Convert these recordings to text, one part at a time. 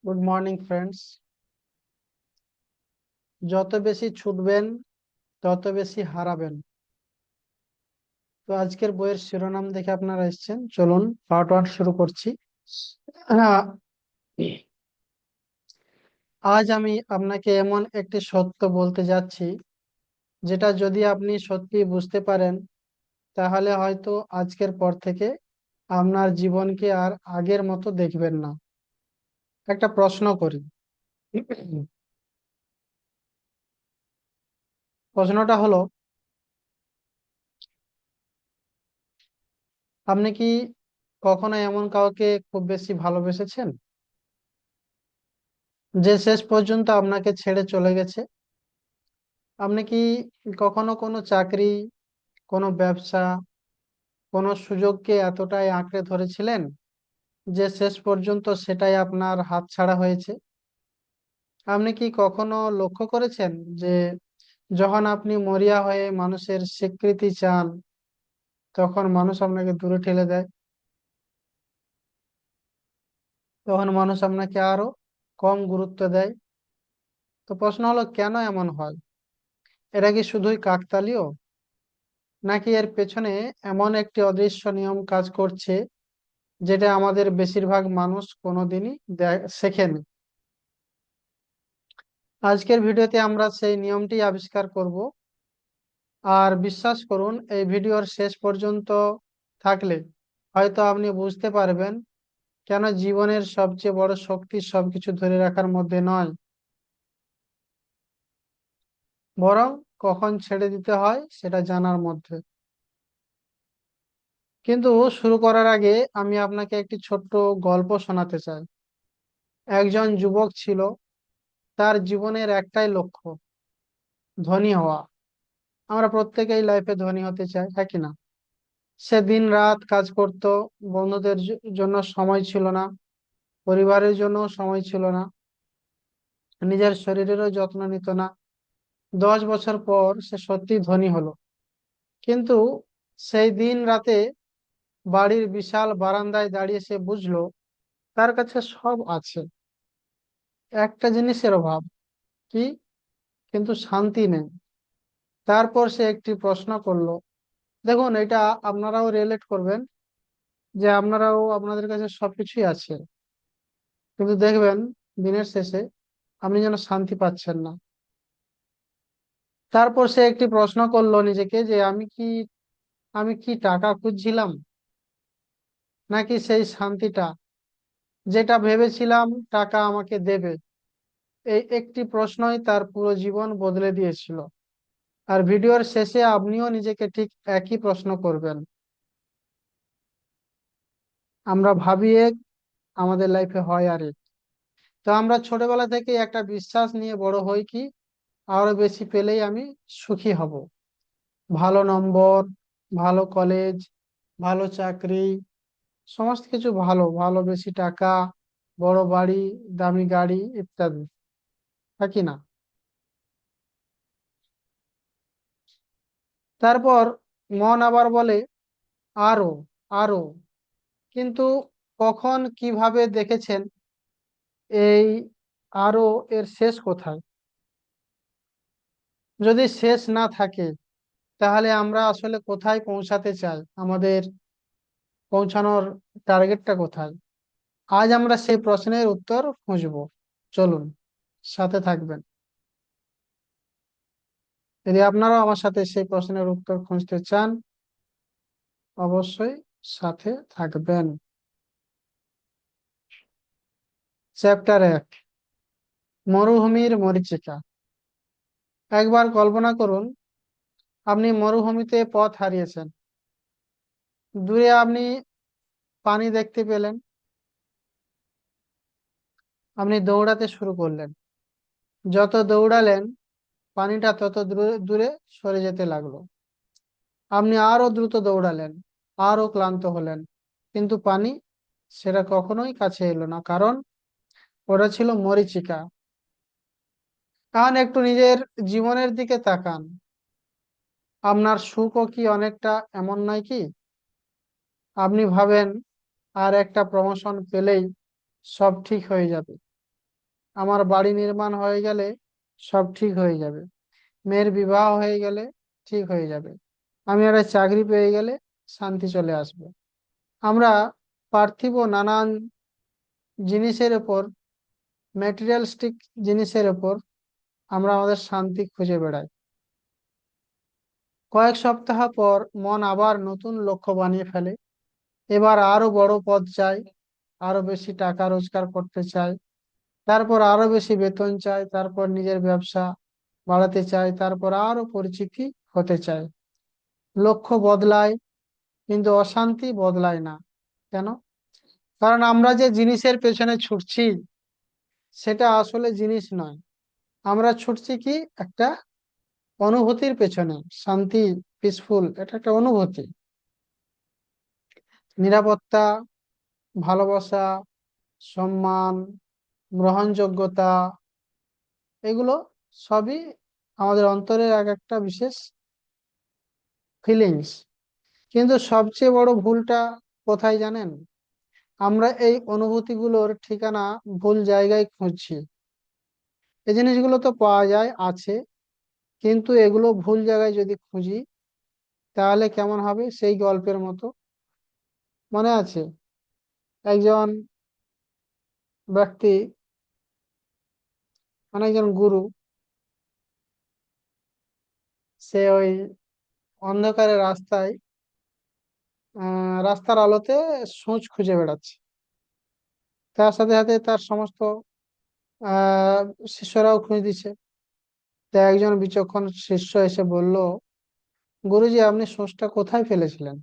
Good morning friends. যত বেশি ছুটবেন তত বেশি হারাবেন। তো আজকের বইয়ের শিরোনাম দেখে আপনারা এসেছেন, চলুন পার্ট 1 শুরু করছি। আহ, আজ আমি আপনাকে এমন একটি সত্য বলতে যাচ্ছি, যেটা যদি আপনি সত্যি বুঝতে পারেন, তাহলে হয়তো আজকের পর থেকে আপনার জীবনকে আর আগের মতো দেখবেন না। একটা প্রশ্ন করি। প্রশ্নটা হলো, আপনি কি কখনো এমন কাউকে খুব বেশি ভালোবেসেছেন যে শেষ পর্যন্ত আপনাকে ছেড়ে চলে গেছে? আপনি কি কখনো কোনো চাকরি, কোনো ব্যবসা, কোনো সুযোগকে এতটাই আঁকড়ে ধরেছিলেন যে শেষ পর্যন্ত সেটাই আপনার হাতছাড়া হয়েছে? আপনি কি কখনো লক্ষ্য করেছেন যে যখন আপনি মরিয়া হয়ে মানুষের স্বীকৃতি চান, তখন মানুষ আপনাকে দূরে ঠেলে দেয়, তখন মানুষ আপনাকে আরো কম গুরুত্ব দেয়? তো প্রশ্ন হলো, কেন এমন হয়? এটা কি শুধুই কাকতালীয়, নাকি এর পেছনে এমন একটি অদৃশ্য নিয়ম কাজ করছে যেটা আমাদের বেশিরভাগ মানুষ কোনোদিনই শেখেনি? আজকের ভিডিওতে আমরা সেই নিয়মটি আবিষ্কার করব। আর বিশ্বাস করুন, এই ভিডিওর শেষ পর্যন্ত থাকলে হয়তো আপনি বুঝতে পারবেন কেন জীবনের সবচেয়ে বড় শক্তি সবকিছু ধরে রাখার মধ্যে নয়, বরং কখন ছেড়ে দিতে হয় সেটা জানার মধ্যে। কিন্তু শুরু করার আগে আমি আপনাকে একটি ছোট্ট গল্প শোনাতে চাই। একজন যুবক ছিল, তার জীবনের একটাই লক্ষ্য, ধনী হওয়া। আমরা প্রত্যেকেই লাইফে ধনী হতে চাই, হ্যাঁ কি না? সে দিন রাত কাজ করত, বন্ধুদের জন্য সময় ছিল না, পরিবারের জন্য সময় ছিল না, নিজের শরীরেরও যত্ন নিত না। 10 বছর পর সে সত্যি ধনী হলো। কিন্তু সেই দিন রাতে বাড়ির বিশাল বারান্দায় দাঁড়িয়ে সে বুঝলো তার কাছে সব আছে, একটা জিনিসের অভাব। কি? কিন্তু শান্তি নেই। তারপর সে একটি প্রশ্ন করলো। দেখুন, এটা আপনারাও রিলেট করবেন, যে আপনারাও, আপনাদের কাছে সবকিছুই আছে, কিন্তু দেখবেন দিনের শেষে আপনি যেন শান্তি পাচ্ছেন না। তারপর সে একটি প্রশ্ন করলো নিজেকে, যে আমি কি টাকা খুঁজছিলাম, নাকি সেই শান্তিটা যেটা ভেবেছিলাম টাকা আমাকে দেবে? এই একটি প্রশ্নই তার পুরো জীবন বদলে দিয়েছিল। আর ভিডিওর শেষে আপনিও নিজেকে ঠিক একই প্রশ্ন করবেন। আমরা ভাবি এক, আমাদের লাইফে হয় আর এক। তো আমরা ছোটবেলা থেকে একটা বিশ্বাস নিয়ে বড় হই, কি আরো বেশি পেলেই আমি সুখী হব। ভালো নম্বর, ভালো কলেজ, ভালো চাকরি, সমস্ত কিছু ভালো ভালো, বেশি টাকা, বড় বাড়ি, দামি গাড়ি ইত্যাদি, থাকি না? তারপর মন আবার বলে আরো, আরো। কিন্তু কখন, কিভাবে দেখেছেন এই আরো এর শেষ কোথায়? যদি শেষ না থাকে, তাহলে আমরা আসলে কোথায় পৌঁছাতে চাই? আমাদের পৌঁছানোর টার্গেটটা কোথায়? আজ আমরা সেই প্রশ্নের উত্তর খুঁজব। চলুন, সাথে থাকবেন। যদি আপনারাও আমার সাথে সেই প্রশ্নের উত্তর খুঁজতে চান, অবশ্যই সাথে থাকবেন। চ্যাপ্টার 1, মরুভূমির মরীচিকা। একবার কল্পনা করুন, আপনি মরুভূমিতে পথ হারিয়েছেন। দূরে আপনি পানি দেখতে পেলেন। আপনি দৌড়াতে শুরু করলেন। যত দৌড়ালেন, পানিটা তত দূরে দূরে সরে যেতে লাগলো। আপনি আরো দ্রুত দৌড়ালেন, আরো ক্লান্ত হলেন, কিন্তু পানি সেটা কখনোই কাছে এলো না, কারণ ওটা ছিল মরীচিকা। এখন একটু নিজের জীবনের দিকে তাকান। আপনার সুখও কি অনেকটা এমন নয় কি? আপনি ভাবেন আর একটা প্রমোশন পেলেই সব ঠিক হয়ে যাবে, আমার বাড়ি নির্মাণ হয়ে গেলে সব ঠিক হয়ে যাবে, মেয়ের বিবাহ হয়ে গেলে ঠিক হয়ে যাবে, আমি একটা চাকরি পেয়ে গেলে শান্তি চলে আসবে। আমরা পার্থিব নানান জিনিসের উপর, ম্যাটেরিয়ালিস্টিক জিনিসের উপর আমরা আমাদের শান্তি খুঁজে বেড়াই। কয়েক সপ্তাহ পর মন আবার নতুন লক্ষ্য বানিয়ে ফেলে। এবার আরো বড় পদ চাই, আরো বেশি টাকা রোজগার করতে চাই, তারপর আরো বেশি বেতন চাই, তারপর নিজের ব্যবসা বাড়াতে চাই, তারপর আরো পরিচিতি হতে চাই। লক্ষ্য বদলায় কিন্তু অশান্তি বদলায় না। কেন? কারণ আমরা যে জিনিসের পেছনে ছুটছি সেটা আসলে জিনিস নয়। আমরা ছুটছি কি একটা অনুভূতির পেছনে। শান্তি, পিসফুল, এটা একটা অনুভূতি। নিরাপত্তা, ভালোবাসা, সম্মান, গ্রহণযোগ্যতা, এগুলো সবই আমাদের অন্তরের এক একটা বিশেষ ফিলিংস। কিন্তু সবচেয়ে বড় ভুলটা কোথায় জানেন? আমরা এই অনুভূতিগুলোর ঠিকানা ভুল জায়গায় খুঁজছি। এই জিনিসগুলো তো পাওয়া যায়, আছে, কিন্তু এগুলো ভুল জায়গায় যদি খুঁজি তাহলে কেমন হবে? সেই গল্পের মতো, মনে আছে একজন ব্যক্তি, মানে একজন গুরু, সে ওই অন্ধকারের রাস্তায় রাস্তার আলোতে সূঁচ খুঁজে বেড়াচ্ছে। তার সাথে সাথে তার সমস্ত আহ শিষ্যরাও খুঁজে দিচ্ছে। তা একজন বিচক্ষণ শিষ্য এসে বলল, গুরুজি, আপনি সূঁচটা কোথায় ফেলেছিলেন?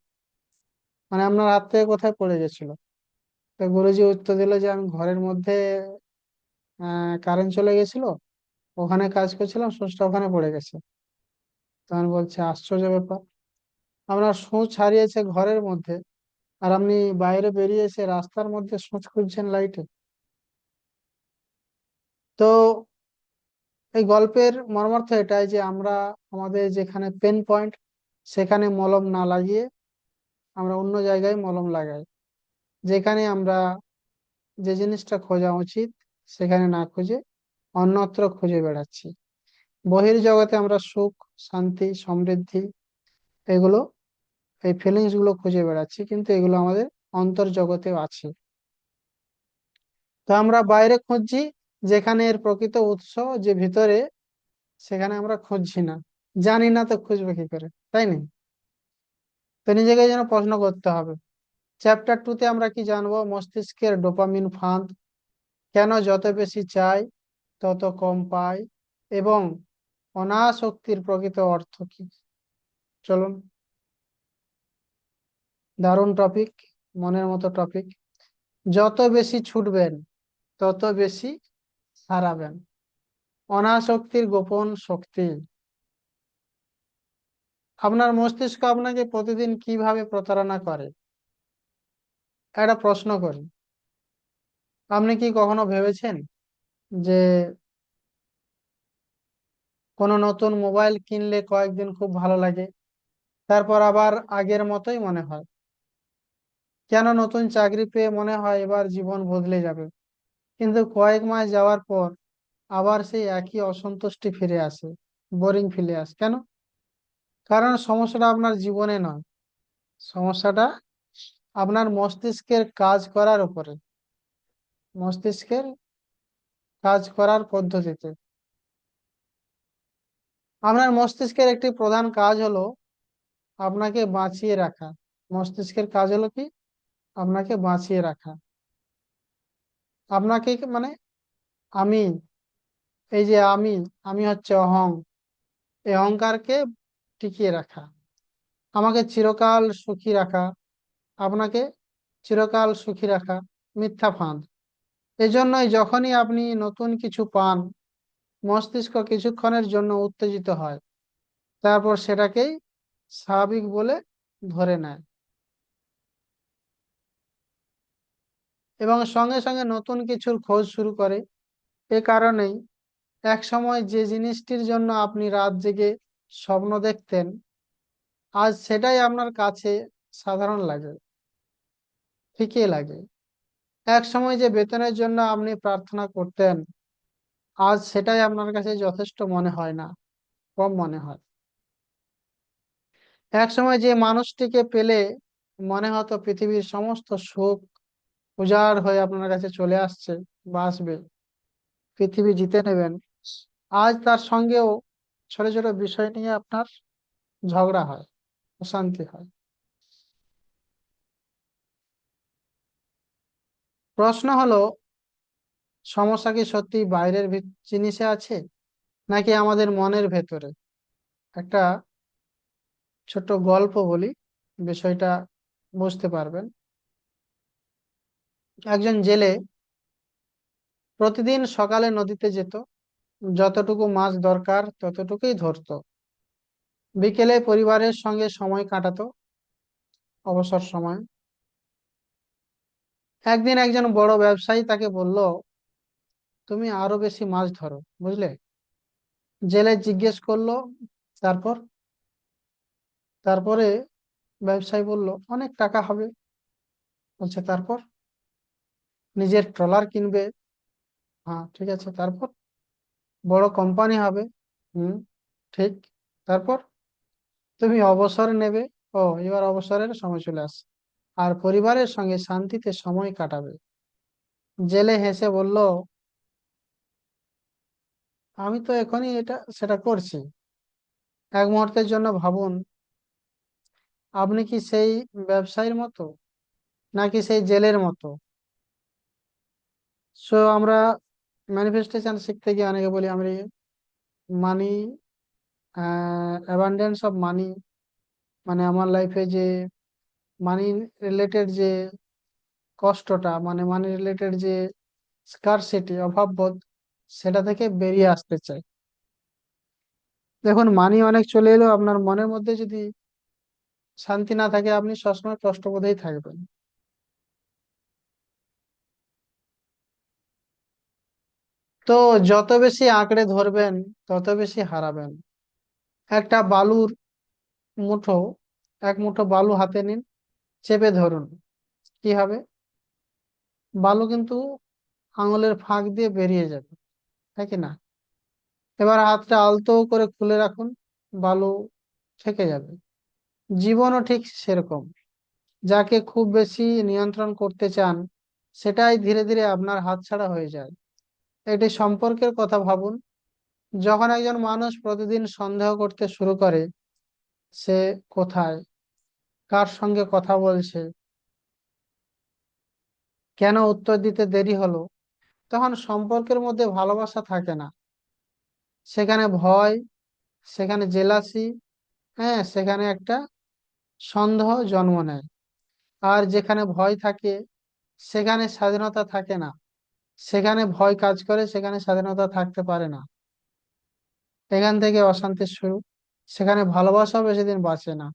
মানে আপনার হাত থেকে কোথায় পড়ে গেছিল? তো গুরুজি উত্তর দিল যে আমি ঘরের মধ্যে কারেন্ট চলে গেছিল, ওখানে কাজ করছিলাম, সূঁচটা ওখানে পড়ে গেছে। তখন বলছে, আশ্চর্য ব্যাপার, আপনার সূঁচ হারিয়েছে ঘরের মধ্যে, আর আপনি বাইরে বেরিয়ে এসে রাস্তার মধ্যে সূঁচ খুঁজছেন লাইটে। তো এই গল্পের মর্মার্থ এটাই যে আমরা আমাদের যেখানে পেন পয়েন্ট সেখানে মলম না লাগিয়ে আমরা অন্য জায়গায় মলম লাগাই। যেখানে আমরা যে জিনিসটা খোঁজা উচিত সেখানে না খুঁজে অন্যত্র খুঁজে বেড়াচ্ছি। বহির জগতে আমরা সুখ, শান্তি, সমৃদ্ধি, এগুলো, এই ফিলিংস গুলো খুঁজে বেড়াচ্ছি, কিন্তু এগুলো আমাদের অন্তর জগতেও আছে। তো আমরা বাইরে খুঁজছি, যেখানে এর প্রকৃত উৎস যে ভিতরে, সেখানে আমরা খুঁজছি না। জানি না তো খুঁজবে কি করে, তাই না? তো নিজেকে যেন প্রশ্ন করতে হবে। চ্যাপ্টার 2 তে আমরা কি জানবো? মস্তিষ্কের ডোপামিন ফাঁদ, কেন যত বেশি চাই তত কম পাই, এবং অনাসক্তির প্রকৃত অর্থ কি। চলুন, দারুণ টপিক, মনের মতো টপিক। যত বেশি ছুটবেন তত বেশি হারাবেন। অনাসক্তির গোপন শক্তি। আপনার মস্তিষ্ক আপনাকে প্রতিদিন কিভাবে প্রতারণা করে? একটা প্রশ্ন করি, আপনি কি কখনো ভেবেছেন যে কোনো নতুন মোবাইল কিনলে কয়েকদিন খুব ভালো লাগে, তারপর আবার আগের মতোই মনে হয়? কেন নতুন চাকরি পেয়ে মনে হয় এবার জীবন বদলে যাবে, কিন্তু কয়েক মাস যাওয়ার পর আবার সেই একই অসন্তুষ্টি ফিরে আসে, বোরিং ফিরে আসে? কেন? কারণ সমস্যাটা আপনার জীবনে নয়, সমস্যাটা আপনার মস্তিষ্কের কাজ করার উপরে, মস্তিষ্কের কাজ করার পদ্ধতিতে। আপনার মস্তিষ্কের একটি প্রধান কাজ হলো আপনাকে বাঁচিয়ে রাখা। মস্তিষ্কের কাজ হলো কি? আপনাকে বাঁচিয়ে রাখা। আপনাকে মানে আমি, এই যে আমি, আমি হচ্ছে অহং, এই অহংকারকে টিকিয়ে রাখা, আমাকে চিরকাল সুখী রাখা, আপনাকে চিরকাল সুখী রাখা, মিথ্যা ফাঁদ। এজন্যই যখনই আপনি নতুন কিছু পান, মস্তিষ্ক কিছুক্ষণের জন্য উত্তেজিত হয়, তারপর সেটাকেই স্বাভাবিক বলে ধরে নেয়, এবং সঙ্গে সঙ্গে নতুন কিছুর খোঁজ শুরু করে। এ কারণেই এক সময় যে জিনিসটির জন্য আপনি রাত জেগে স্বপ্ন দেখতেন, আজ সেটাই আপনার কাছে সাধারণ লাগে, ফিকে লাগে। এক সময় যে বেতনের জন্য আপনি প্রার্থনা করতেন, আজ সেটাই আপনার কাছে যথেষ্ট মনে হয় না, কম মনে হয়। এক সময় যে মানুষটিকে পেলে মনে হতো পৃথিবীর সমস্ত সুখ উজাড় হয়ে আপনার কাছে চলে আসছে বা আসবে, পৃথিবী জিতে নেবেন, আজ তার সঙ্গেও ছোট ছোট বিষয় নিয়ে আপনার ঝগড়া হয়, অশান্তি হয়। প্রশ্ন হলো, সমস্যা কি সত্যি বাইরের জিনিসে আছে, নাকি আমাদের মনের ভেতরে? একটা ছোট গল্প বলি, বিষয়টা বুঝতে পারবেন। একজন জেলে প্রতিদিন সকালে নদীতে যেত, যতটুকু মাছ দরকার ততটুকুই ধরতো। বিকেলে পরিবারের সঙ্গে সময় কাটাতো, অবসর সময়। একদিন একজন বড় ব্যবসায়ী তাকে বলল, তুমি আরো বেশি মাছ ধরো, বুঝলে? জেলে জিজ্ঞেস করলো, তারপর? তারপরে ব্যবসায়ী বলল, অনেক টাকা হবে। বলছে, তারপর? নিজের ট্রলার কিনবে। হ্যাঁ, ঠিক আছে, তারপর? বড় কোম্পানি হবে। হুম, ঠিক। তারপর? তুমি অবসর নেবে। ও, এবার অবসরের সময় চলে আসছে। আর পরিবারের সঙ্গে শান্তিতে সময় কাটাবে। জেলে হেসে বলল, আমি তো এখনই এটা সেটা করছি। এক মুহূর্তের জন্য ভাবুন, আপনি কি সেই ব্যবসায়ীর মতো, নাকি সেই জেলের মতো? সো আমরা ম্যানিফেস্টেশন শিখতে গিয়ে অনেকে বলি আমি মানি, অ্যাবান্ডেন্স অফ মানি, মানে আমার লাইফে যে মানি রিলেটেড যে কষ্টটা, মানে মানি রিলেটেড যে স্কারসিটি, অভাববোধ, সেটা থেকে বেরিয়ে আসতে চাই। দেখুন, মানি অনেক চলে এলেও আপনার মনের মধ্যে যদি শান্তি না থাকে, আপনি সবসময় কষ্টবোধেই থাকবেন। তো যত বেশি আঁকড়ে ধরবেন, তত বেশি হারাবেন। একটা বালুর মুঠো, এক মুঠো বালু হাতে নিন, চেপে ধরুন, কি হবে? বালু কিন্তু আঙুলের ফাঁক দিয়ে বেরিয়ে যাবে, তাই কি না? এবার হাতটা আলতো করে খুলে রাখুন, বালু থেকে যাবে। জীবনও ঠিক সেরকম। যাকে খুব বেশি নিয়ন্ত্রণ করতে চান, সেটাই ধীরে ধীরে আপনার হাতছাড়া হয়ে যায়। একটি সম্পর্কের কথা ভাবুন। যখন একজন মানুষ প্রতিদিন সন্দেহ করতে শুরু করে, সে কোথায়, কার সঙ্গে কথা বলছে, কেন উত্তর দিতে দেরি হলো, তখন সম্পর্কের মধ্যে ভালোবাসা থাকে না। সেখানে ভয়, সেখানে জেলাসি, হ্যাঁ, সেখানে একটা সন্দেহ জন্ম নেয়। আর যেখানে ভয় থাকে, সেখানে স্বাধীনতা থাকে না। সেখানে ভয় কাজ করে, সেখানে স্বাধীনতা থাকতে পারে না। এখান থেকে অশান্তির শুরু। সেখানে ভালোবাসাও বেশি দিন বাঁচে না।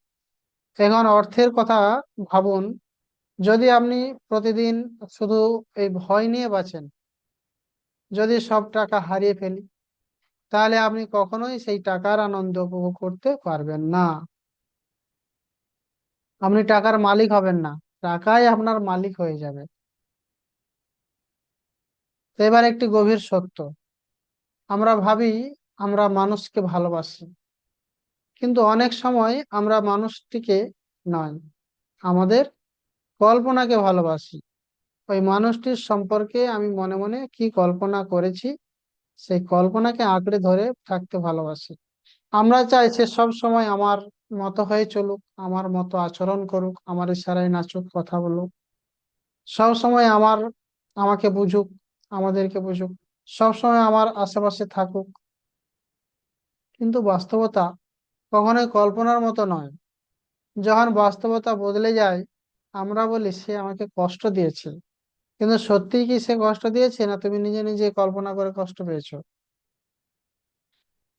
এখন অর্থের কথা ভাবুন। যদি আপনি প্রতিদিন শুধু এই ভয় নিয়ে বাঁচেন, যদি সব টাকা হারিয়ে ফেলি, তাহলে আপনি কখনোই সেই টাকার আনন্দ উপভোগ করতে পারবেন না। আপনি টাকার মালিক হবেন না, টাকাই আপনার মালিক হয়ে যাবে। তো এবার একটি গভীর সত্য, আমরা ভাবি আমরা মানুষকে ভালোবাসি, কিন্তু অনেক সময় আমরা মানুষটিকে নয়, আমাদের কল্পনাকে ভালোবাসি। ওই মানুষটির সম্পর্কে আমি মনে মনে কি কল্পনা করেছি, সেই কল্পনাকে আঁকড়ে ধরে থাকতে ভালোবাসি। আমরা চাই সে সব সময় আমার মতো হয়ে চলুক, আমার মতো আচরণ করুক, আমার ইশারায় নাচুক, কথা বলুক, সব সময় আমাকে বুঝুক, আমাদেরকে বুঝুক, সব সময় আমার আশেপাশে থাকুক। কিন্তু বাস্তবতা কখনোই কল্পনার মতো নয়। যখন বাস্তবতা বদলে যায়, আমরা বলি সে আমাকে কষ্ট দিয়েছে। কিন্তু সত্যিই কি সে কষ্ট দিয়েছে, না তুমি নিজে নিজে কল্পনা করে কষ্ট পেয়েছো?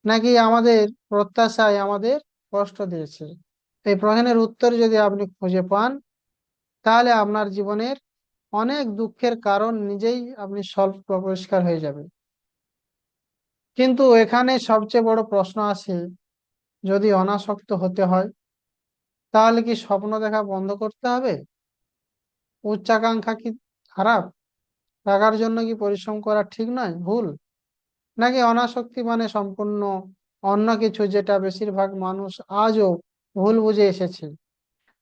নাকি আমাদের প্রত্যাশায় আমাদের কষ্ট দিয়েছে? এই প্রশ্নের উত্তর যদি আপনি খুঁজে পান, তাহলে আপনার জীবনের অনেক দুঃখের কারণ নিজেই আপনি সলভ পরিষ্কার হয়ে যাবে। কিন্তু এখানে সবচেয়ে বড় প্রশ্ন আসে, যদি অনাসক্ত হতে হয়, তাহলে কি স্বপ্ন দেখা বন্ধ করতে হবে? উচ্চাকাঙ্ক্ষা কি খারাপ? টাকার জন্য কি পরিশ্রম করা ঠিক নয়, ভুল? নাকি অনাসক্তি মানে সম্পূর্ণ অন্য কিছু, যেটা বেশিরভাগ মানুষ আজও ভুল বুঝে এসেছে?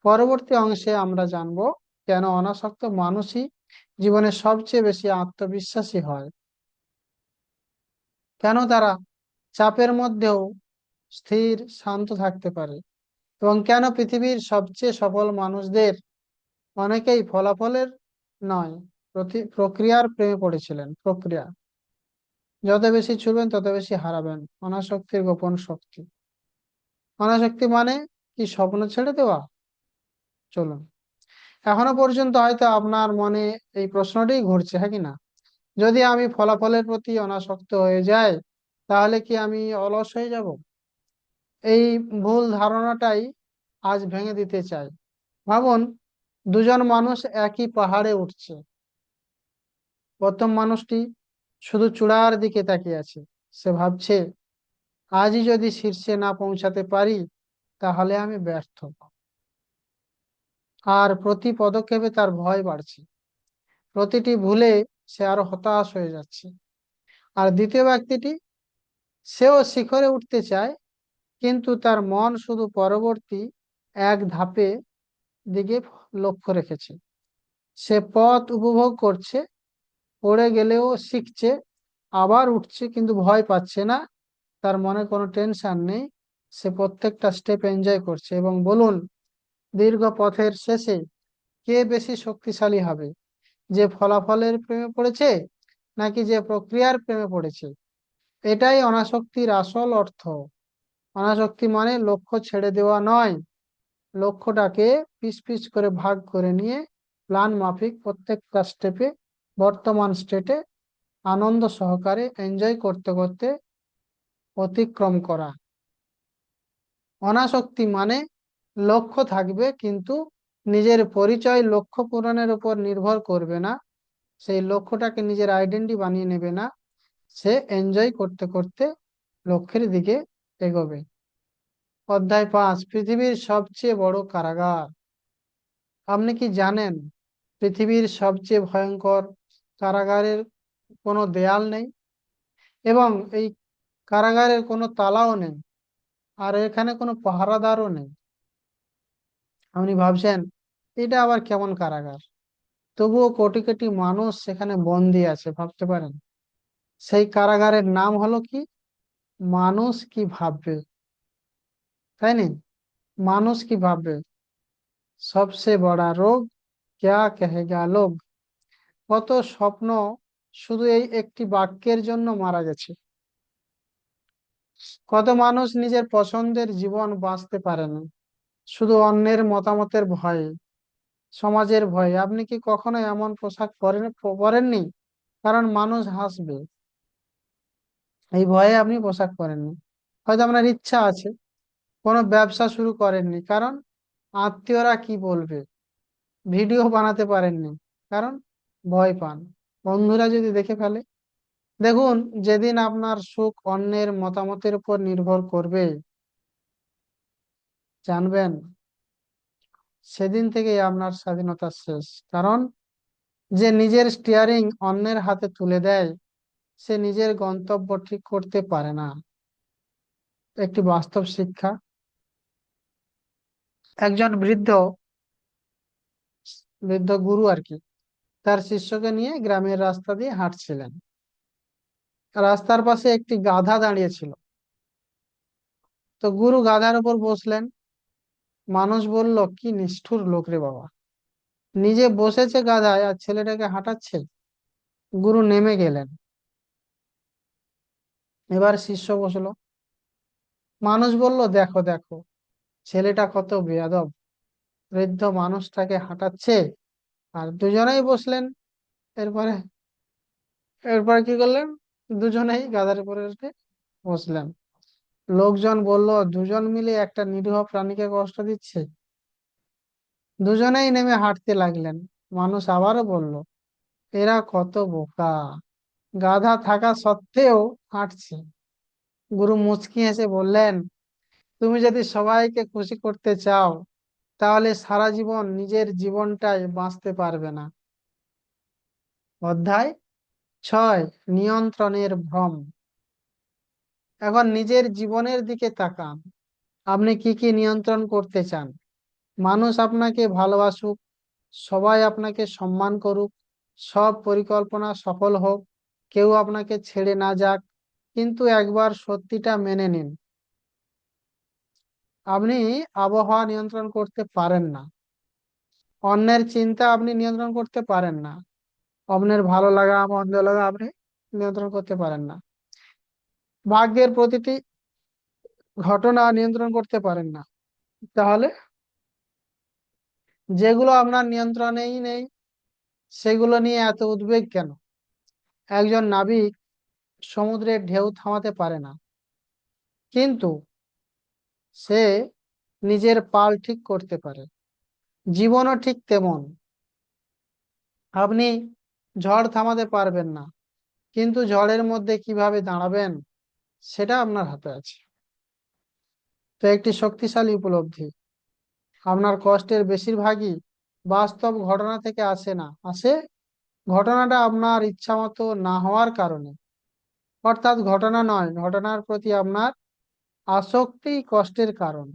পরবর্তী অংশে আমরা জানবো কেন অনাসক্ত মানুষই জীবনে সবচেয়ে বেশি আত্মবিশ্বাসী হয়, কেন তারা চাপের মধ্যেও স্থির শান্ত থাকতে পারে, এবং কেন পৃথিবীর সবচেয়ে সফল মানুষদের অনেকেই ফলাফলের নয়, প্রক্রিয়ার প্রেমে পড়েছিলেন। প্রক্রিয়া, যত বেশি ছুড়বেন তত বেশি হারাবেন। অনাসক্তির গোপন শক্তি। অনাসক্তি মানে কি স্বপ্ন ছেড়ে দেওয়া? চলুন, এখনো পর্যন্ত হয়তো আপনার মনে এই প্রশ্নটাই ঘুরছে, হ্যাঁ কি না? যদি আমি ফলাফলের প্রতি অনাসক্ত হয়ে যাই, তাহলে কি আমি অলস হয়ে যাব? এই ভুল ধারণাটাই আজ ভেঙে দিতে চাই। ভাবুন, দুজন মানুষ একই পাহাড়ে উঠছে। প্রথম মানুষটি শুধু চূড়ার দিকে তাকিয়ে আছে। সে ভাবছে, আজই যদি শীর্ষে না পৌঁছাতে পারি, তাহলে আমি ব্যর্থ। আর প্রতি পদক্ষেপে তার ভয় বাড়ছে। প্রতিটি ভুলে সে আরো হতাশ হয়ে যাচ্ছে। আর দ্বিতীয় ব্যক্তিটি, সেও শিখরে উঠতে চায়, কিন্তু তার মন শুধু পরবর্তী এক ধাপে দিকে লক্ষ্য রেখেছে। সে পথ উপভোগ করছে, পড়ে গেলেও শিখছে, আবার উঠছে, কিন্তু ভয় পাচ্ছে না। তার মনে কোনো টেনশন নেই। সে প্রত্যেকটা স্টেপ এনজয় করছে। এবং বলুন, দীর্ঘ পথের শেষে কে বেশি শক্তিশালী হবে? যে ফলাফলের প্রেমে পড়েছে, নাকি যে প্রক্রিয়ার প্রেমে পড়েছে? এটাই অনাসক্তির আসল অর্থ। অনাসক্তি মানে লক্ষ্য ছেড়ে দেওয়া নয়, লক্ষ্যটাকে পিস পিস করে ভাগ করে নিয়ে প্ল্যান মাফিক প্রত্যেকটা স্টেপে, বর্তমান স্টেটে আনন্দ সহকারে এনজয় করতে করতে অতিক্রম করা। অনাসক্তি মানে লক্ষ্য থাকবে, কিন্তু নিজের পরিচয় লক্ষ্য পূরণের উপর নির্ভর করবে না। সেই লক্ষ্যটাকে নিজের আইডেন্টি বানিয়ে নেবে না। সে এনজয় করতে করতে লক্ষ্যের দিকে এগোবে। অধ্যায় 5, পৃথিবীর সবচেয়ে বড় কারাগার। আপনি কি জানেন, পৃথিবীর সবচেয়ে ভয়ঙ্কর কারাগারের কোনো দেয়াল নেই, এবং এই কারাগারের কোনো তালাও নেই, আর এখানে কোনো পাহারাদারও নেই? আপনি ভাবছেন, এটা আবার কেমন কারাগার? তবুও কোটি কোটি মানুষ সেখানে বন্দি আছে, ভাবতে পারেন? সেই কারাগারের নাম হলো কি? মানুষ কি ভাববে, তাই না? মানুষ কি ভাববে, সবচেয়ে বড় রোগ, ক্যা কহেগা লোগ। কত স্বপ্ন শুধু এই একটি বাক্যের জন্য মারা গেছে। কত মানুষ নিজের পছন্দের জীবন বাঁচতে পারে না, শুধু অন্যের মতামতের ভয়ে, সমাজের ভয়ে। আপনি কি কখনো এমন পোশাক পরেননি কারণ মানুষ হাসবে? এই ভয়ে আপনি পোশাক পরেননি। হয়তো আপনার ইচ্ছা আছে, কোনো ব্যবসা শুরু করেননি কারণ আত্মীয়রা কি বলবে। ভিডিও বানাতে পারেননি কারণ ভয় পান বন্ধুরা যদি দেখে ফেলে। দেখুন, যেদিন আপনার সুখ অন্যের মতামতের উপর নির্ভর করবে, জানবেন সেদিন থেকেই আপনার স্বাধীনতা শেষ। কারণ যে নিজের স্টিয়ারিং অন্যের হাতে তুলে দেয়, সে নিজের গন্তব্য ঠিক করতে পারে না। একটি বাস্তব শিক্ষা। একজন বৃদ্ধ বৃদ্ধ গুরু আর কি, তার শিষ্যকে নিয়ে গ্রামের রাস্তা দিয়ে হাঁটছিলেন। রাস্তার পাশে একটি গাধা দাঁড়িয়ে ছিল। তো গুরু গাধার উপর বসলেন। মানুষ বলল, কি নিষ্ঠুর লোক রে বাবা, নিজে বসেছে গাধায় আর ছেলেটাকে হাঁটাচ্ছে। গুরু নেমে গেলেন। এবার শিষ্য বসলো। মানুষ বলল, দেখো দেখো, ছেলেটা কত বেয়াদব, বৃদ্ধ মানুষটাকে হাঁটাচ্ছে। আর দুজনেই বসলেন। এরপরে এরপরে কি করলেন? দুজনেই গাধার উপরে উঠে বসলেন। লোকজন বলল, দুজন মিলে একটা নিরীহ প্রাণীকে কষ্ট দিচ্ছে। দুজনেই নেমে হাঁটতে লাগলেন। মানুষ আবারও বলল, এরা কত বোকা, গাধা থাকা সত্ত্বেও হাঁটছে। গুরু মুচকি হেসে বললেন, তুমি যদি সবাইকে খুশি করতে চাও, তাহলে সারা জীবন নিজের জীবনটাই বাঁচতে পারবে না। অধ্যায় 6, নিয়ন্ত্রণের ভ্রম। এখন নিজের জীবনের দিকে তাকান। আপনি কি কি নিয়ন্ত্রণ করতে চান? মানুষ আপনাকে ভালোবাসুক, সবাই আপনাকে সম্মান করুক, সব পরিকল্পনা সফল হোক, কেউ আপনাকে ছেড়ে না যাক, কিন্তু একবার সত্যিটা মেনে নিন, আপনি আবহাওয়া নিয়ন্ত্রণ করতে পারেন না। অন্যের চিন্তা আপনি নিয়ন্ত্রণ করতে পারেন না। অন্যের ভালো লাগা মন্দ লাগা আপনি নিয়ন্ত্রণ করতে পারেন না। ভাগ্যের প্রতিটি ঘটনা নিয়ন্ত্রণ করতে পারেন না। তাহলে যেগুলো আপনার নিয়ন্ত্রণেই নেই, সেগুলো নিয়ে এত উদ্বেগ কেন? একজন নাবিক সমুদ্রের ঢেউ থামাতে পারে না, কিন্তু সে নিজের পাল ঠিক করতে পারে। জীবনও ঠিক তেমন। আপনি ঝড় থামাতে পারবেন না, কিন্তু ঝড়ের মধ্যে কিভাবে দাঁড়াবেন সেটা আপনার হাতে আছে। তো একটি শক্তিশালী উপলব্ধি, আপনার কষ্টের বেশিরভাগই বাস্তব ঘটনা থেকে আসে না, আসে ঘটনাটা আপনার ইচ্ছা মতো না হওয়ার কারণে। অর্থাৎ ঘটনা নয়, ঘটনার প্রতি আপনার আসক্তি কষ্টের কারণ।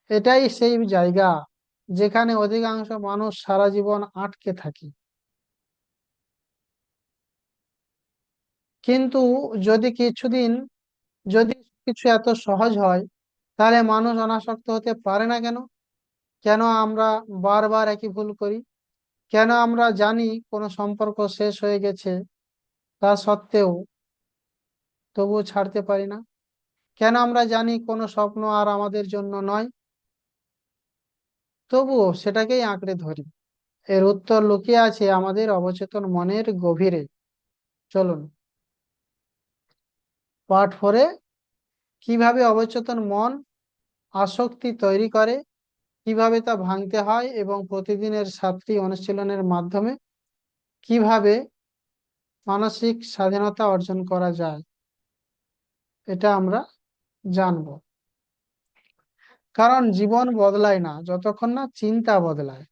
এটাই সেই জায়গা যেখানে অধিকাংশ মানুষ সারা জীবন আটকে থাকে। কিন্তু যদি কিছুদিন, যদি কিছু এত সহজ হয়, তাহলে মানুষ অনাসক্ত হতে পারে না কেন? কেন আমরা বারবার একই ভুল করি? কেন আমরা জানি কোনো সম্পর্ক শেষ হয়ে গেছে, তা সত্ত্বেও তবুও ছাড়তে পারি না? কেন আমরা জানি কোনো স্বপ্ন আর আমাদের জন্য নয়, তবুও সেটাকেই আঁকড়ে ধরি? এর উত্তর লুকিয়ে আছে আমাদের অবচেতন মনের গভীরে। চলুন, পার্ট 4-এ কিভাবে অবচেতন মন আসক্তি তৈরি করে, কিভাবে তা ভাঙতে হয় এবং প্রতিদিনের 7টি অনুশীলনের মাধ্যমে কিভাবে মানসিক স্বাধীনতা অর্জন করা যায়, এটা আমরা জানবো। কারণ জীবন বদলায় না যতক্ষণ না চিন্তা বদলায়।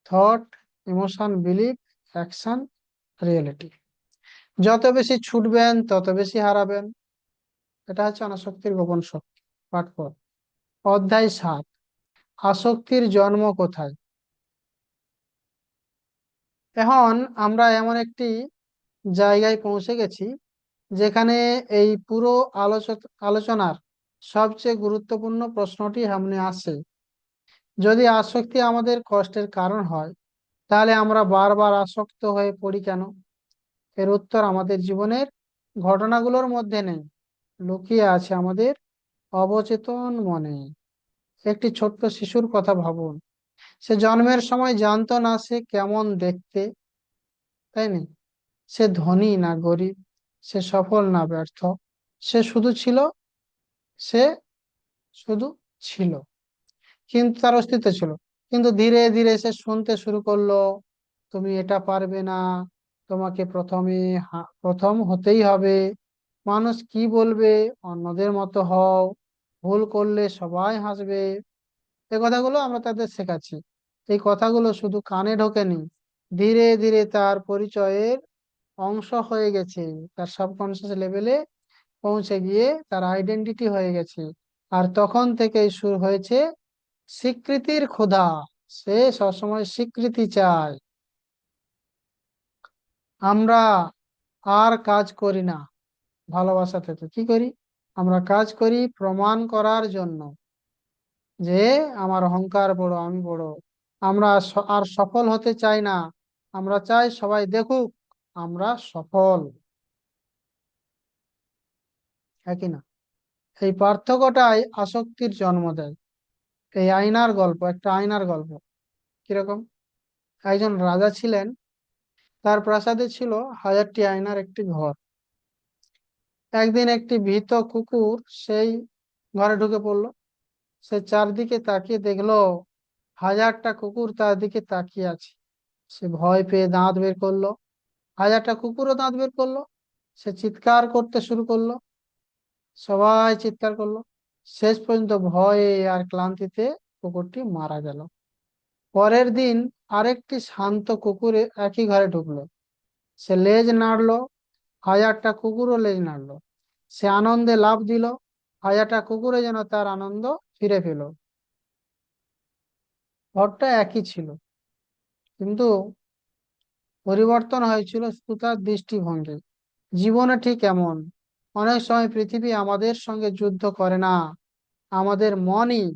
Thought, emotion, belief, action, reality. যত বেশি ছুটবেন তত বেশি হারাবেন। এটা হচ্ছে অনাসক্তির গোপন শক্তি। পার্ট 4, অধ্যায় 7, আসক্তির জন্ম কোথায়। এখন আমরা এমন একটি জায়গায় পৌঁছে গেছি যেখানে এই পুরো আলোচনার সবচেয়ে গুরুত্বপূর্ণ প্রশ্নটি সামনে আসে। যদি আসক্তি আমাদের কষ্টের কারণ হয়, তাহলে আমরা বারবার আসক্ত হয়ে পড়ি কেন? এর উত্তর আমাদের জীবনের ঘটনাগুলোর মধ্যে নেই, লুকিয়ে আছে আমাদের অবচেতন মনে। একটি ছোট্ট শিশুর কথা ভাবুন। সে জন্মের সময় জানতো না সে কেমন দেখতে, তাই না? সে ধনী না গরিব, সে সফল না ব্যর্থ, সে শুধু ছিল, সে শুধু ছিল, কিন্তু তার অস্তিত্ব ছিল। কিন্তু ধীরে ধীরে সে শুনতে শুরু করলো, তুমি এটা পারবে না, তোমাকে প্রথম হতেই হবে, মানুষ কি বলবে, অন্যদের মতো হও, ভুল করলে সবাই হাসবে। এই কথাগুলো আমরা তাদের শেখাচ্ছি। এই কথাগুলো শুধু কানে ঢোকেনি, ধীরে ধীরে তার পরিচয়ের অংশ হয়ে গেছে, তার সাবকনসিয়াস লেভেলে পৌঁছে গিয়ে তার আইডেন্টিটি হয়ে গেছে। আর তখন থেকেই শুরু হয়েছে স্বীকৃতির ক্ষুধা। সে সবসময় স্বীকৃতি চায়। আমরা আর কাজ করি না ভালোবাসা থেকে, কি করি? আমরা কাজ করি প্রমাণ করার জন্য, যে আমার অহংকার বড়, আমি বড়। আমরা আর সফল হতে চাই না, আমরা চাই সবাই দেখুক আমরা সফল। একই না? এই পার্থক্যটাই আসক্তির জন্ম দেয়। এই আয়নার গল্প, একটা আয়নার গল্প। কিরকম? একজন রাজা ছিলেন, তার প্রাসাদে ছিল 1000টি আয়নার একটি ঘর। একদিন একটি ভীত কুকুর সেই ঘরে ঢুকে পড়লো। সে চারদিকে তাকিয়ে দেখলো 1000টা কুকুর তার দিকে তাকিয়ে আছে। সে ভয় পেয়ে দাঁত বের করলো। 1000টা কুকুরও দাঁত বের করলো। সে চিৎকার করতে শুরু করলো। সবাই চিৎকার করলো। শেষ পর্যন্ত ভয়ে আর ক্লান্তিতে কুকুরটি মারা গেল। পরের দিন আরেকটি শান্ত কুকুর একই ঘরে ঢুকলো। সে লেজ নাড়লো, 1000টা কুকুরও লেজ নাড়লো। সে আনন্দে লাফ দিল, হাজারটা কুকুরে যেন তার আনন্দ ফিরে পেল। ঘরটা একই ছিল, কিন্তু পরিবর্তন হয়েছিল শুধু তার দৃষ্টিভঙ্গি। জীবনে ঠিক এমন, অনেক সময় পৃথিবী আমাদের সঙ্গে যুদ্ধ করে না, আমাদের মনই,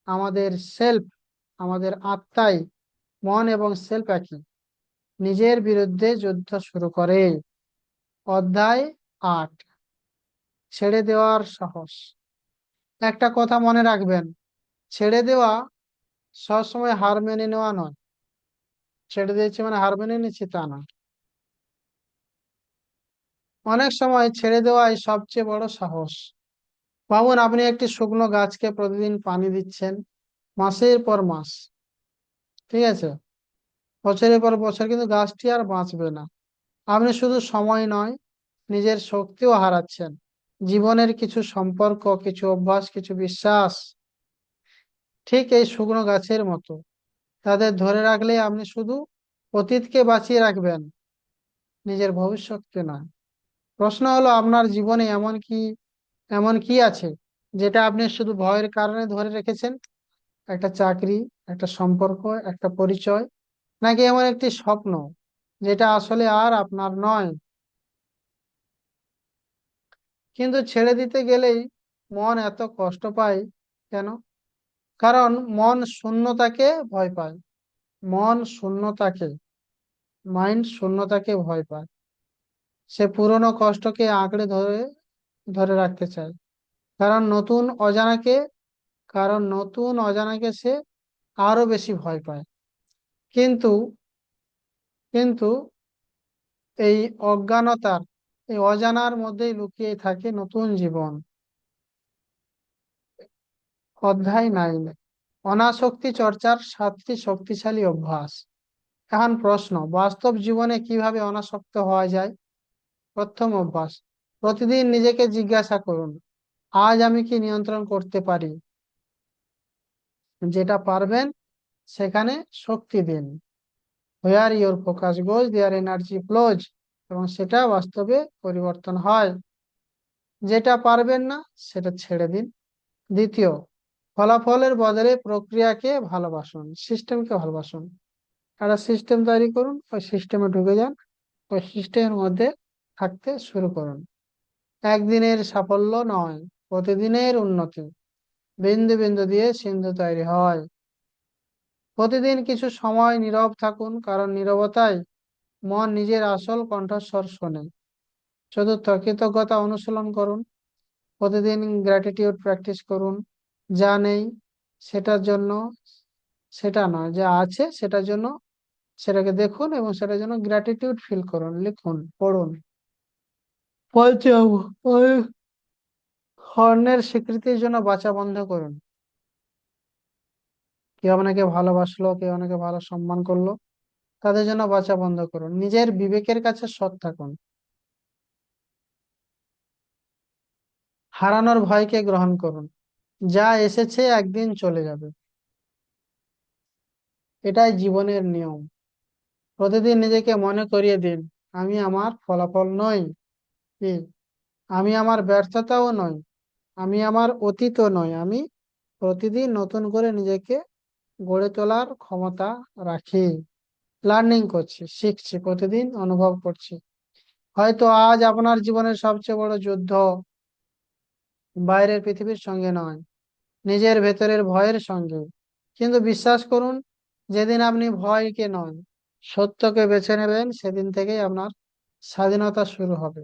আমাদের সেলফ, আমাদের আত্মাই, মন এবং সেলফ একই, নিজের বিরুদ্ধে যুদ্ধ শুরু করে। অধ্যায় 8, ছেড়ে দেওয়ার সাহস। একটা কথা মনে রাখবেন, ছেড়ে দেওয়া সবসময় হার মেনে নেওয়া নয়। ছেড়ে দিয়েছি মানে হার মেনে নিচ্ছি তা না। অনেক সময় ছেড়ে দেওয়াই সবচেয়ে বড় সাহস। ভাবুন, আপনি একটি শুকনো গাছকে প্রতিদিন পানি দিচ্ছেন, মাসের পর মাস, ঠিক আছে, বছরের পর বছর, কিন্তু গাছটি আর বাঁচবে না। আপনি শুধু সময় নয়, নিজের শক্তিও হারাচ্ছেন। জীবনের কিছু সম্পর্ক, কিছু অভ্যাস, কিছু বিশ্বাস ঠিক এই শুকনো গাছের মতো। তাদের ধরে রাখলে আপনি শুধু অতীতকে বাঁচিয়ে রাখবেন, নিজের ভবিষ্যৎকে না। প্রশ্ন হলো, আপনার জীবনে এমন কি আছে যেটা আপনি শুধু ভয়ের কারণে ধরে রেখেছেন? একটা চাকরি, একটা সম্পর্ক, একটা পরিচয়, নাকি এমন একটি স্বপ্ন যেটা আসলে আর আপনার নয়? কিন্তু ছেড়ে দিতে গেলেই মন এত কষ্ট পায় কেন? কারণ মন শূন্যতাকে ভয় পায়। মন শূন্যতাকে, মাইন্ড শূন্যতাকে ভয় পায়। সে পুরনো কষ্টকে আঁকড়ে ধরে ধরে রাখতে চায়। কারণ নতুন অজানাকে কারণ নতুন অজানাকে সে আরো বেশি ভয় পায়। কিন্তু কিন্তু এই অজ্ঞানতার, এই অজানার মধ্যেই লুকিয়ে থাকে নতুন জীবন। অধ্যায় 9, অনাসক্তি চর্চার 7টি শক্তিশালী অভ্যাস। এখন প্রশ্ন, বাস্তব জীবনে কিভাবে অনাসক্ত হওয়া যায়? প্রথম অভ্যাস, প্রতিদিন নিজেকে জিজ্ঞাসা করুন, আজ আমি কি নিয়ন্ত্রণ করতে পারি? যেটা পারবেন সেখানে শক্তি দিন। Where your focus goes their energy flows. এবং সেটা বাস্তবে পরিবর্তন হয়। যেটা পারবেন না সেটা ছেড়ে দিন। দ্বিতীয়, ফলাফলের বদলে প্রক্রিয়াকে ভালোবাসুন, সিস্টেমকে ভালোবাসুন। একটা সিস্টেম তৈরি করুন, ওই সিস্টেমে ঢুকে যান, ওই সিস্টেমের মধ্যে থাকতে শুরু করুন। একদিনের সাফল্য নয়, প্রতিদিনের উন্নতি। বিন্দু বিন্দু দিয়ে সিন্ধু তৈরি হয়। প্রতিদিন কিছু সময় নীরব থাকুন, কারণ নীরবতায় মন নিজের আসল কণ্ঠস্বর শোনে। চতুর্থ, কৃতজ্ঞতা অনুশীলন করুন। প্রতিদিন গ্র্যাটিটিউড প্র্যাকটিস করুন। যা নেই সেটার জন্য, সেটা নয়, যা আছে সেটার জন্য সেটাকে দেখুন এবং সেটার জন্য গ্র্যাটিটিউড ফিল করুন, লিখুন, পড়ুন। পঞ্চম, ওই অন্যের স্বীকৃতির জন্য বাঁচা বন্ধ করুন। কেউ আপনাকে ভালোবাসলো, কেউ আপনাকে ভালো সম্মান করলো, তাদের জন্য বাঁচা বন্ধ করুন। নিজের বিবেকের কাছে সৎ থাকুন। হারানোর ভয়কে গ্রহণ করুন। যা এসেছে একদিন চলে যাবে, এটাই জীবনের নিয়ম। প্রতিদিন নিজেকে মনে করিয়ে দিন, আমি আমার ফলাফল নই, কি, আমি আমার ব্যর্থতাও নই, আমি আমার অতীতও নই। আমি প্রতিদিন নতুন করে নিজেকে গড়ে তোলার ক্ষমতা রাখি। লার্নিং করছি, শিখছি, প্রতিদিন অনুভব করছি। হয়তো আজ আপনার জীবনের সবচেয়ে বড় যুদ্ধ বাইরের পৃথিবীর সঙ্গে নয়, নিজের ভেতরের ভয়ের সঙ্গে। কিন্তু বিশ্বাস করুন, যেদিন আপনি ভয়কে নয়, সত্যকে বেছে নেবেন, সেদিন থেকেই আপনার স্বাধীনতা শুরু হবে।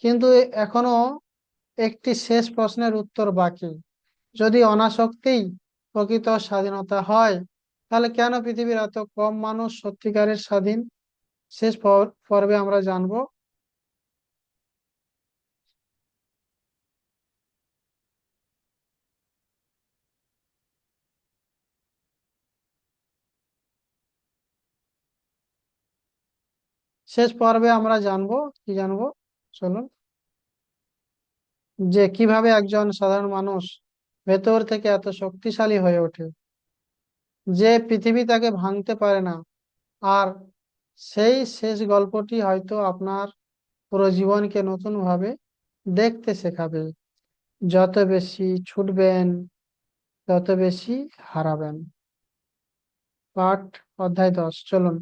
কিন্তু এখনো একটি শেষ প্রশ্নের উত্তর বাকি। যদি অনাসক্তি প্রকৃত স্বাধীনতা হয়, তাহলে কেন পৃথিবীর এত কম মানুষ সত্যিকারের স্বাধীন? শেষ পর্বে আমরা জানবো। শেষ পর্বে আমরা জানবো, কি জানবো, চলুন, যে কিভাবে একজন সাধারণ মানুষ ভেতর থেকে এত শক্তিশালী হয়ে ওঠে, যে পৃথিবী তাকে ভাঙতে পারে না। আর সেই শেষ গল্পটি হয়তো আপনার পুরো জীবনকে নতুন ভাবে দেখতে শেখাবে। যত বেশি ছুটবেন তত বেশি হারাবেন। পাঠ অধ্যায় 10, চলুন।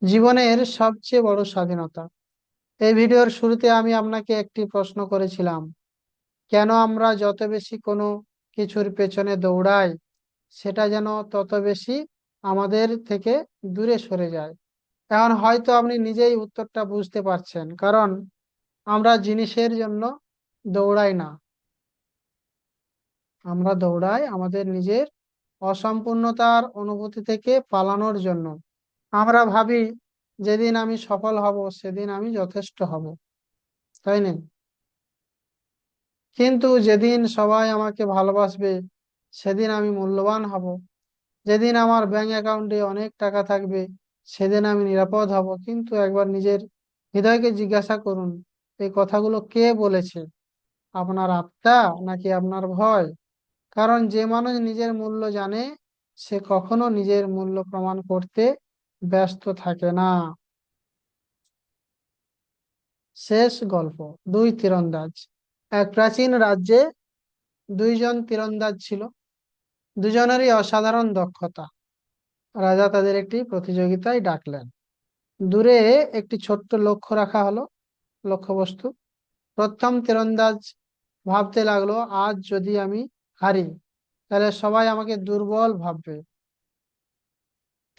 জীবনের সবচেয়ে বড় স্বাধীনতা। এই ভিডিওর শুরুতে আমি আপনাকে একটি প্রশ্ন করেছিলাম, কেন আমরা যত বেশি কোনো কিছুর পেছনে দৌড়াই সেটা যেন তত বেশি আমাদের থেকে দূরে সরে যায়। এখন হয়তো আপনি নিজেই উত্তরটা বুঝতে পারছেন, কারণ আমরা জিনিসের জন্য দৌড়াই না, আমরা দৌড়াই আমাদের নিজের অসম্পূর্ণতার অনুভূতি থেকে পালানোর জন্য। আমরা ভাবি যেদিন আমি সফল হব সেদিন আমি যথেষ্ট হব, তাই না? কিন্তু যেদিন সবাই আমাকে ভালোবাসবে সেদিন আমি মূল্যবান হব। যেদিন আমার ব্যাংক অ্যাকাউন্টে অনেক টাকা থাকবে সেদিন আমি নিরাপদ হব। কিন্তু একবার নিজের হৃদয়কে জিজ্ঞাসা করুন, এই কথাগুলো কে বলেছে? আপনার আত্মা নাকি আপনার ভয়? কারণ যে মানুষ নিজের মূল্য জানে সে কখনো নিজের মূল্য প্রমাণ করতে ব্যস্ত থাকে না। শেষ গল্প। দুই তীরন্দাজ। এক প্রাচীন রাজ্যে দুইজন তীরন্দাজ ছিল, দুজনেরই অসাধারণ দক্ষতা। রাজা তাদের একটি প্রতিযোগিতায় ডাকলেন। দূরে একটি ছোট্ট লক্ষ্য রাখা হলো, লক্ষ্যবস্তু। প্রথম তীরন্দাজ ভাবতে লাগলো, আজ যদি আমি হারি তাহলে সবাই আমাকে দুর্বল ভাববে।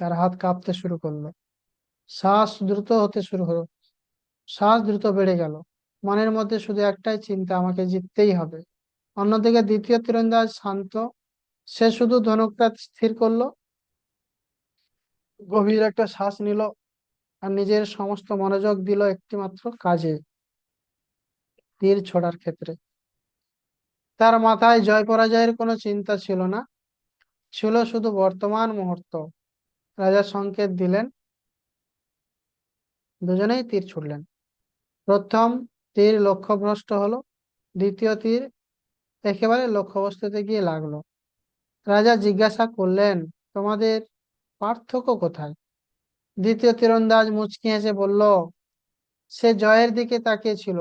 তার হাত কাঁপতে শুরু করলো, শ্বাস দ্রুত হতে শুরু হলো, শ্বাস দ্রুত বেড়ে গেল। মনের মধ্যে শুধু একটাই চিন্তা, আমাকে জিততেই হবে। অন্যদিকে দ্বিতীয় তীরন্দাজ শান্ত, সে শুধু ধনুকটা স্থির করলো, গভীর একটা শ্বাস নিল আর নিজের সমস্ত মনোযোগ দিল একটি মাত্র কাজে, তীর ছোড়ার ক্ষেত্রে। তার মাথায় জয় পরাজয়ের কোনো চিন্তা ছিল না, ছিল শুধু বর্তমান মুহূর্ত। রাজা সংকেত দিলেন, দুজনেই তীর ছুড়লেন। প্রথম তীর লক্ষ্যভ্রষ্ট হলো, দ্বিতীয় তীর একেবারে লক্ষ্যবস্তুতে গিয়ে লাগলো। রাজা জিজ্ঞাসা করলেন, তোমাদের পার্থক্য কোথায়? দ্বিতীয় তীরন্দাজ মুচকি হেসে বলল, সে জয়ের দিকে তাকিয়েছিল,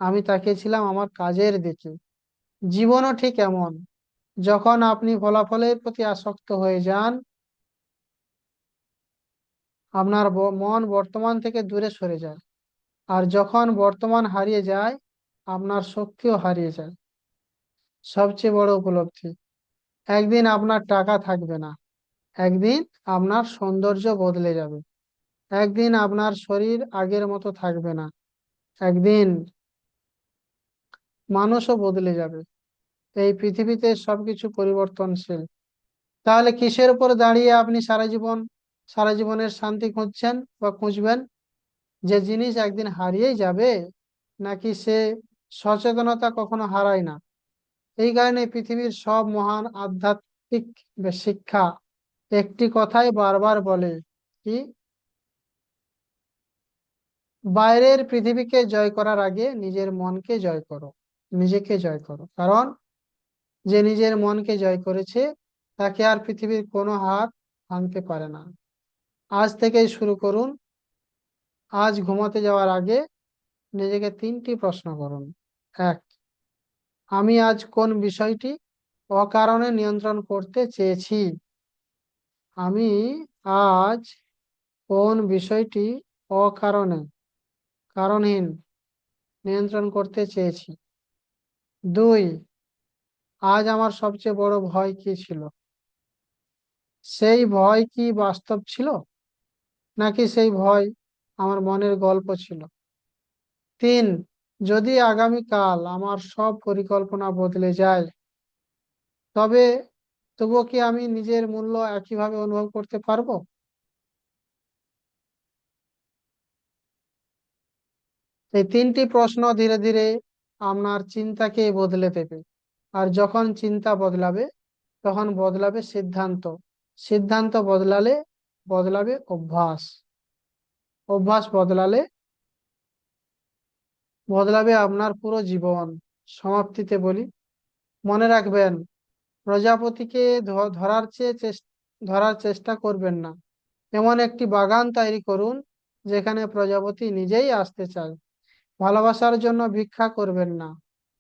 আমি তাকিয়েছিলাম আমার কাজের দিকে। জীবনও ঠিক এমন, যখন আপনি ফলাফলের প্রতি আসক্ত হয়ে যান আপনার মন বর্তমান থেকে দূরে সরে যায়। আর যখন বর্তমান হারিয়ে যায় আপনার শক্তিও হারিয়ে যায়। সবচেয়ে বড় উপলব্ধি, একদিন আপনার টাকা থাকবে না, একদিন আপনার সৌন্দর্য বদলে যাবে, একদিন আপনার শরীর আগের মতো থাকবে না, একদিন মানুষও বদলে যাবে। এই পৃথিবীতে সবকিছু পরিবর্তনশীল। তাহলে কিসের উপর দাঁড়িয়ে আপনি সারা জীবনের শান্তি খুঁজছেন বা খুঁজবেন? যে জিনিস একদিন হারিয়েই যাবে, নাকি সে সচেতনতা কখনো হারায় না? এই কারণে পৃথিবীর সব মহান আধ্যাত্মিক শিক্ষা একটি কথাই বারবার বলে, কি? বাইরের পৃথিবীকে জয় করার আগে নিজের মনকে জয় করো, নিজেকে জয় করো। কারণ যে নিজের মনকে জয় করেছে তাকে আর পৃথিবীর কোনো হাত ভাঙতে পারে না। আজ থেকেই শুরু করুন। আজ ঘুমাতে যাওয়ার আগে নিজেকে 3টি প্রশ্ন করুন। এক, আমি আজ কোন বিষয়টি অকারণে নিয়ন্ত্রণ করতে চেয়েছি? আমি আজ কোন বিষয়টি অকারণে, কারণহীন নিয়ন্ত্রণ করতে চেয়েছি? 2, আজ আমার সবচেয়ে বড় ভয় কি ছিল? সেই ভয় কি বাস্তব ছিল, নাকি সেই ভয় আমার মনের গল্প ছিল? 3, যদি আগামীকাল আমার সব পরিকল্পনা বদলে যায়, তবে তবুও কি আমি নিজের মূল্য একইভাবে অনুভব করতে পারবো? এই 3টি প্রশ্ন ধীরে ধীরে আপনার চিন্তাকে বদলে দেবে। আর যখন চিন্তা বদলাবে তখন বদলাবে সিদ্ধান্ত, সিদ্ধান্ত বদলালে বদলাবে অভ্যাস, অভ্যাস বদলালে বদলাবে আপনার পুরো জীবন। সমাপ্তিতে বলি, মনে রাখবেন, প্রজাপতিকে ধরার চেষ্টা করবেন না। এমন একটি বাগান তৈরি করুন যেখানে প্রজাপতি নিজেই আসতে চায়। ভালোবাসার জন্য ভিক্ষা করবেন না,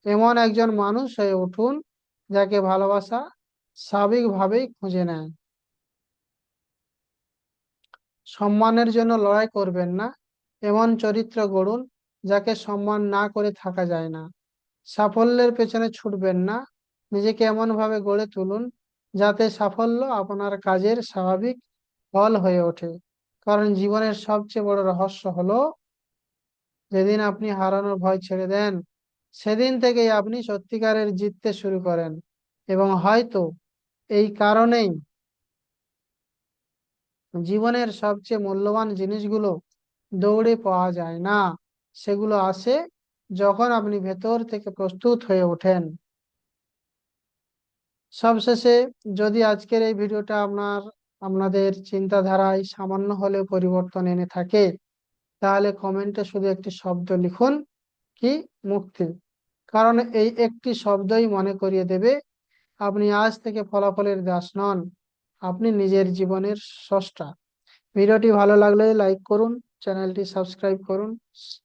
এমন একজন মানুষ হয়ে উঠুন যাকে ভালোবাসা স্বাভাবিকভাবেই খুঁজে নেয়। সম্মানের জন্য লড়াই করবেন না, এমন চরিত্র গড়ুন যাকে সম্মান না করে থাকা যায় না। সাফল্যের পেছনে ছুটবেন না, নিজেকে এমন ভাবে গড়ে তুলুন যাতে সাফল্য আপনার কাজের স্বাভাবিক ফল হয়ে ওঠে। কারণ জীবনের সবচেয়ে বড় রহস্য হলো, যেদিন আপনি হারানোর ভয় ছেড়ে দেন, সেদিন থেকেই আপনি সত্যিকারের জিততে শুরু করেন। এবং হয়তো এই কারণেই জীবনের সবচেয়ে মূল্যবান জিনিসগুলো দৌড়ে পাওয়া যায় না, সেগুলো আসে যখন আপনি ভেতর থেকে প্রস্তুত হয়ে ওঠেন। সবশেষে, যদি আজকের এই ভিডিওটা আপনাদের চিন্তাধারায় সামান্য হলেও পরিবর্তন এনে থাকে, তাহলে কমেন্টে শুধু একটি শব্দ লিখুন, কি মুক্তি। কারণ এই একটি শব্দই মনে করিয়ে দেবে আপনি আজ থেকে ফলাফলের দাস নন, আপনি নিজের জীবনের স্রষ্টা। ভিডিওটি ভালো লাগলে লাইক করুন, চ্যানেলটি সাবস্ক্রাইব করুন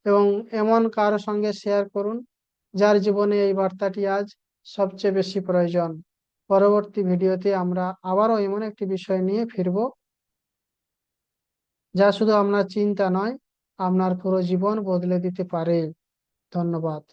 এবং এমন কারো সঙ্গে শেয়ার করুন যার জীবনে এই বার্তাটি আজ সবচেয়ে বেশি প্রয়োজন। পরবর্তী ভিডিওতে আমরা আবারও এমন একটি বিষয় নিয়ে ফিরব, যা শুধু আপনার চিন্তা নয়, আপনার পুরো জীবন বদলে দিতে পারে। ধন্যবাদ।